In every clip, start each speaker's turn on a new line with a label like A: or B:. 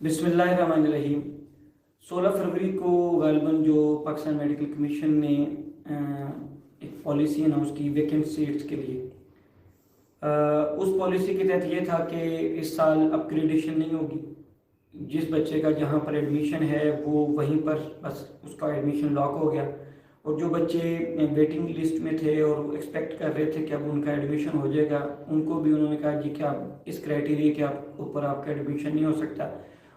A: बिस्मिल्लाहिर्रहमानिर्रहीम। 16 फरवरी को गालिबन जो पाकिस्तान मेडिकल कमीशन ने एक पॉलिसी अनाउंस की वैकेंट सीट्स के लिए। उस पॉलिसी के तहत ये था कि इस साल अपग्रेडेशन नहीं होगी। जिस बच्चे का जहाँ पर एडमिशन है वो वहीं पर बस उसका एडमिशन लॉक हो गया, और जो बच्चे वेटिंग लिस्ट में थे और एक्सपेक्ट कर रहे थे कि अब उनका एडमिशन हो जाएगा, उनको भी उन्होंने कहा जी कि आप इस क्राइटेरिया के ऊपर आपका एडमिशन नहीं हो सकता।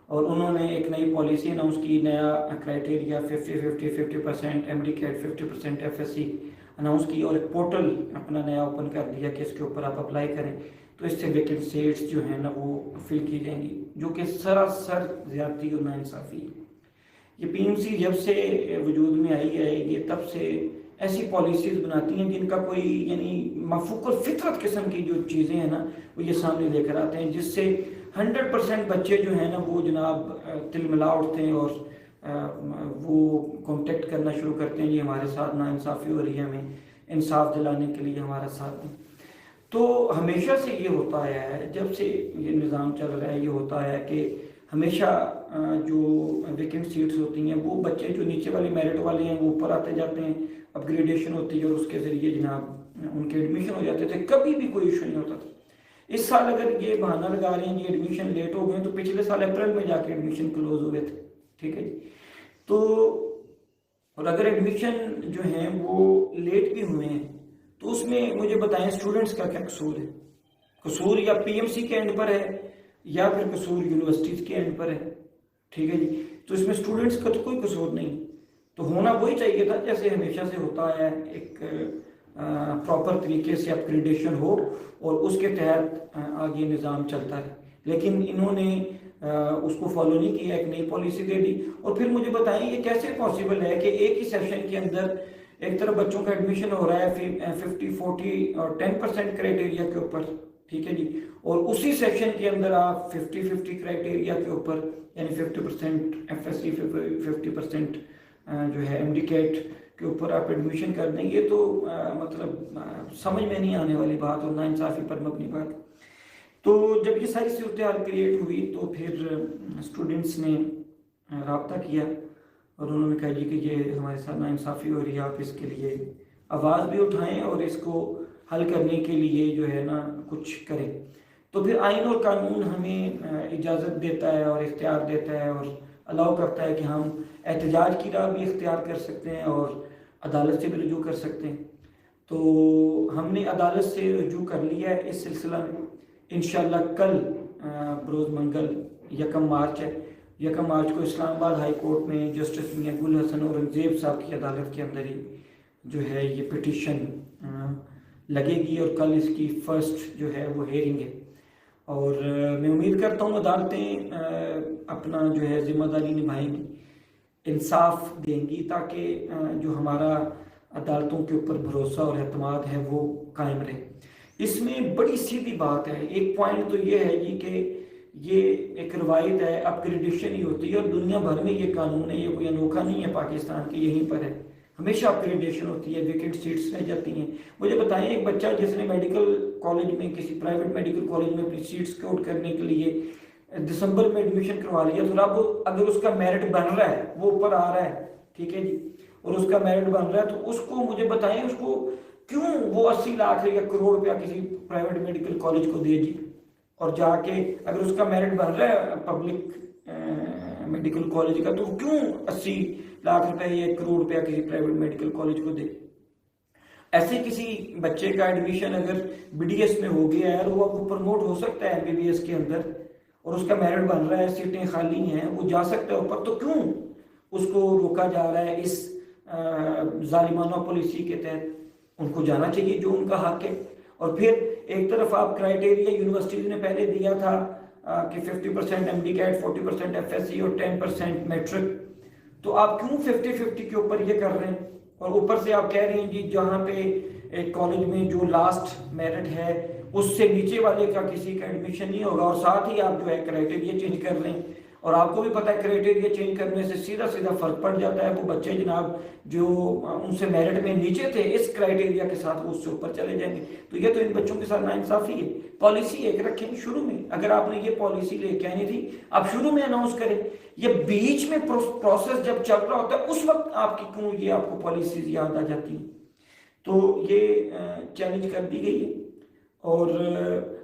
A: और उन्होंने एक नई पॉलिसी अनाउंस की, नया क्राइटेरिया 50% एमडीकेट 50% एफएससी अनाउंस की, और एक पोर्टल अपना नया ओपन कर दिया कि इसके ऊपर आप अप्लाई करें। तो इससे वैकेंट सीट्स जो है ना वो फिल की जाएंगी, जो कि सरासर ज्यादती और नाइंसाफ़ी है। ये पीएमसी जब से वजूद में आई है ये तब से ऐसी पॉलिसीज़ बनाती हैं जिनका कोई यानी मफूक और फितरत किस्म की जो चीज़ें हैं ना वो ये सामने लेकर आते हैं, जिससे 100% बच्चे जो हैं ना वो जनाब तिलमिला उठते हैं और वो कांटेक्ट करना शुरू करते हैं, ये हमारे साथ नाइंसाफ़ी हो रही है, हमें इंसाफ दिलाने के लिए हमारा साथ दें। तो हमेशा से ये होता आया है, जब से ये निज़ाम चल रहा है ये होता है कि हमेशा जो वैकेंट सीट्स होती हैं वो बच्चे जो नीचे वाले मेरिट वाले हैं वो ऊपर आते जाते हैं, अपग्रेडेशन होती है और उसके ज़रिए जनाब उनके एडमिशन हो जाते थे, कभी भी कोई इशू नहीं होता था। इस साल अगर ये बहाना लगा रहे हैं कि एडमिशन लेट हो गए, तो पिछले साल अप्रैल में जाके एडमिशन क्लोज हुए थे, ठीक है जी। तो और अगर एडमिशन जो है वो लेट भी हुए हैं तो उसमें मुझे बताएं स्टूडेंट्स का क्या कसूर है? कसूर या पीएमसी के एंड पर है या फिर कसूर यूनिवर्सिटीज के एंड पर है, ठीक है जी। तो इसमें स्टूडेंट्स का तो कोई कसूर नहीं, तो होना वही चाहिए था जैसे हमेशा से होता है, एक प्रॉपर तरीके से अपग्रेडेशन हो और उसके तहत आगे निज़ाम चलता है। लेकिन इन्होंने उसको फॉलो नहीं किया, एक नई पॉलिसी दे दी। और फिर मुझे बताएं ये कैसे पॉसिबल है कि एक ही सेशन के अंदर एक तरफ बच्चों का एडमिशन हो रहा है 50, 40 और 10% क्राइटेरिया के ऊपर, ठीक है जी, और उसी सेक्शन के अंदर आप 50-50 क्राइटेरिया के ऊपर यानी 50% एफएससी 50% जो है एमडीकेट के ऊपर आप एडमिशन कर देंगे, तो मतलब समझ में नहीं आने वाली बात और नाइंसाफ़ी पर मबनी बात। तो जब ये सारी सूरत हाल क्रिएट हुई तो फिर स्टूडेंट्स ने रब्ता किया और उन्होंने कहा जी कि ये हमारे साथ नाइंसाफ़ी हो रही है, आप इसके लिए आवाज़ भी उठाएं और इसको हल करने के लिए जो है ना कुछ करें। तो फिर आइन और कानून हमें इजाज़त देता है और इख्तियार देता है और अलाउ करता है कि हम एहतजाज की राह भी इख्तियार कर सकते हैं और अदालत से भी रजू कर सकते हैं। तो हमने अदालत से रजू कर लिया है इस सिलसिला में। इंशाअल्लाह कल बरोज़ मंगल 1 मार्च है, 1 मार्च को इस्लामाबाद हाई कोर्ट में जस्टिस मियां गुल हसन औरंगज़ेब साहब की अदालत के अंदर ही जो है ये पिटीशन लगेगी और कल इसकी फर्स्ट जो है वो हेयरिंग है। और मैं उम्मीद करता हूँ अदालतें अपना जो है जिम्मेदारी निभाएंगी, इंसाफ देंगी, ताकि जो हमारा अदालतों के ऊपर भरोसा और एतमाद है वो कायम रहे। इसमें बड़ी सीधी बात है, एक पॉइंट तो ये है जी कि ये एक रवायत है, अपग्रेडेशन ही होती है और दुनिया भर में ये कानून है, ये कोई अनोखा नहीं है पाकिस्तान के, यहीं पर है, हमेशा अपग्रेडेशन होती है, वैकेंट सीट्स रह जाती हैं। मुझे बताएं एक बच्चा जिसने मेडिकल कॉलेज में किसी प्राइवेट मेडिकल कॉलेज में अपनी सीट्स कोट करने के लिए दिसंबर में एडमिशन करवा लिया, तो अब अगर उसका मेरिट बन रहा है, वो ऊपर आ रहा है, ठीक है जी, और उसका मेरिट बन रहा है, तो उसको मुझे बताएं उसको क्यों वो 80 लाख या करोड़ रुपया किसी प्राइवेट मेडिकल कॉलेज को दे जी, और जाके अगर उसका मेरिट बन रहा है पब्लिक मेडिकल कॉलेज का, तो क्यों 80 लाख रुपए या 1 करोड़ रुपया किसी प्राइवेट मेडिकल कॉलेज को दे? ऐसे किसी बच्चे का एडमिशन अगर बीडीएस में हो गया है और वो आपको प्रमोट हो सकता है एमबीबीएस के अंदर और उसका मेरिट बन रहा है, सीटें खाली हैं, वो जा सकता है ऊपर, तो क्यों उसको रोका जा रहा है इस जालिमाना पॉलिसी के तहत? उनको जाना चाहिए जो उनका हक है। और फिर एक तरफ आप क्राइटेरिया यूनिवर्सिटीज ने पहले दिया था कि 50% एमडीकेट 40% एफएससी और 10% मैट्रिक, तो आप क्यों 50-50 के ऊपर ये कर रहे हैं? और ऊपर से आप कह रहे हैं कि जहाँ पे एक कॉलेज में जो लास्ट मेरिट है उससे नीचे वाले का किसी का एडमिशन नहीं होगा, और साथ ही आप जो है क्राइटेरिया चेंज कर रहे हैं। اور آپ کو بھی پتہ ہے کرائٹیریا چینج کرنے سے سیدھا فرق پڑ جاتا ہے. وہ بچے جناب جو ان سے میرٹ میں نیچے تھے اس کرائٹیریا کے ساتھ وہ اس سے اوپر چلے جائیں گے. تو یہ تو ان بچوں کے ساتھ ناانصافی ہے. پالیسی ایک رکھیں شروع میں, اگر آپ نے یہ پالیسی لے کے آنی تھی آپ شروع میں اناؤنس کریں. یہ بیچ میں پروسیس جب چل رہا ہوتا ہے اس وقت آپ کی کیوں یہ آپ کو پالیسیز یاد آ جاتی ہیں. تو یہ چیلنج کر دی گئی ہے. اور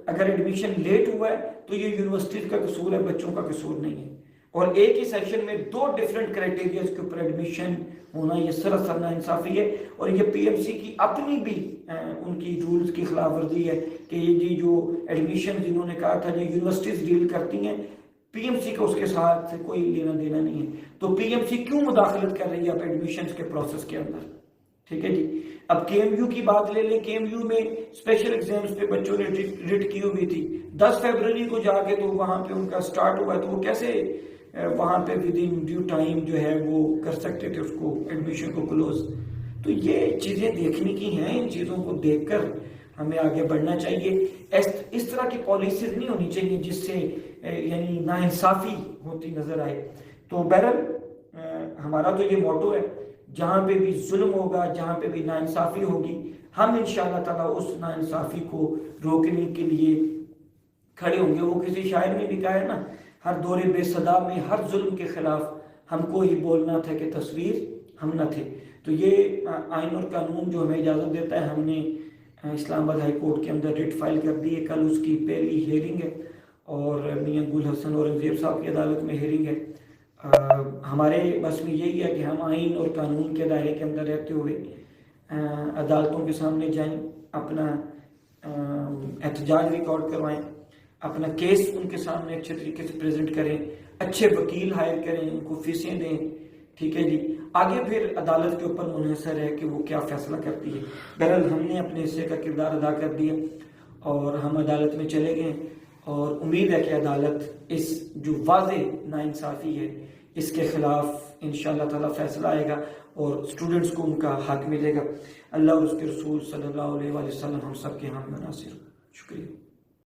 A: اگر ایڈمیشن لیٹ ہوا ہے تو یہ یونیورسٹیز کا قصور ہے, بچوں کا قصور نہیں ہے. اور ایک ہی سیشن میں 2 ڈیفرنٹ کرائٹیریاز کے اوپر ایڈمیشن ہونا یہ سراسر ناانصافی ہے. اور یہ پی ایم سی کی اپنی بھی ان کی رولز کی خلاف ورزی ہے کہ یہ جو ایڈمیشن جنہوں نے کہا تھا جو یونیورسٹیز ڈیل کرتی ہیں, پی ایم سی کا اس کے ساتھ کوئی لینا دینا نہیں ہے. تو پی ایم سی کیوں مداخلت کر رہی ہے اب ایڈمیشنز کے پروسیس کے اندر؟ ٹھیک ہے جی. اب کے ایم یو کی بات لے لیں. کے ایم یو میں اسپیشل ایگزامز پہ بچوں نے رٹ کی ہوئی تھی. 10 فیبروری کو جا کے تو وہاں پہ ان کا سٹارٹ ہوا ہے, تو وہ کیسے وہاں پہ ود ان ڈیو ٹائم جو ہے وہ کر سکتے تھے اس کو ایڈمیشن کو کلوز. تو یہ چیزیں دیکھنے کی ہیں. ان چیزوں کو دیکھ کر ہمیں آگے بڑھنا چاہیے. اس طرح کی پالیسیز نہیں ہونی چاہیے جس سے یعنی ناانصافی ہوتی نظر آئے. تو بہرحال ہمارا تو یہ موٹو ہے, جہاں پہ بھی ظلم ہوگا, جہاں پہ بھی ناانصافی ہوگی, ہم انشاءاللہ تعالیٰ اس ناانصافی کو روکنے کے لیے کھڑے ہوں گے. وہ کسی شاعر نے بھی کہا ہے نا, ہر دور بے صدا میں ہر ظلم کے خلاف ہم کو ہی بولنا تھا کہ تصویر ہم نہ تھے. تو یہ آئین اور قانون جو ہمیں اجازت دیتا ہے. ہم نے اسلام آباد ہائی کورٹ کے اندر ریٹ فائل کر دی ہے. کل اس کی پہلی ہیئرنگ ہے اور میاں گل حسن اورنگزیب صاحب کی عدالت میں ہیئرنگ ہے. ہمارے بس میں یہی ہے کہ ہم آئین اور قانون کے دائرے کے اندر رہتے ہوئے عدالتوں کے سامنے جائیں, اپنا احتجاج ریکارڈ کروائیں, اپنا کیس ان کے سامنے اچھے طریقے سے پریزنٹ کریں, اچھے وکیل ہائر کریں, ان کو فیسیں دیں. ٹھیک ہے جی. آگے پھر عدالت کے اوپر منحصر ہے کہ وہ کیا فیصلہ کرتی ہے. بہرحال ہم نے اپنے حصے کا کردار ادا کر دیا اور ہم عدالت میں چلے گئے, اور امید ہے کہ عدالت اس جو واضح ناانصافی ہے اس کے خلاف انشاءاللہ تعالیٰ فیصلہ آئے گا اور اسٹوڈنٹس کو ان کا حق ملے گا. اللہ اور اس کے رسول صلی اللہ علیہ وآلہ وسلم ہم سب کے حامی و ناصر. شکریہ.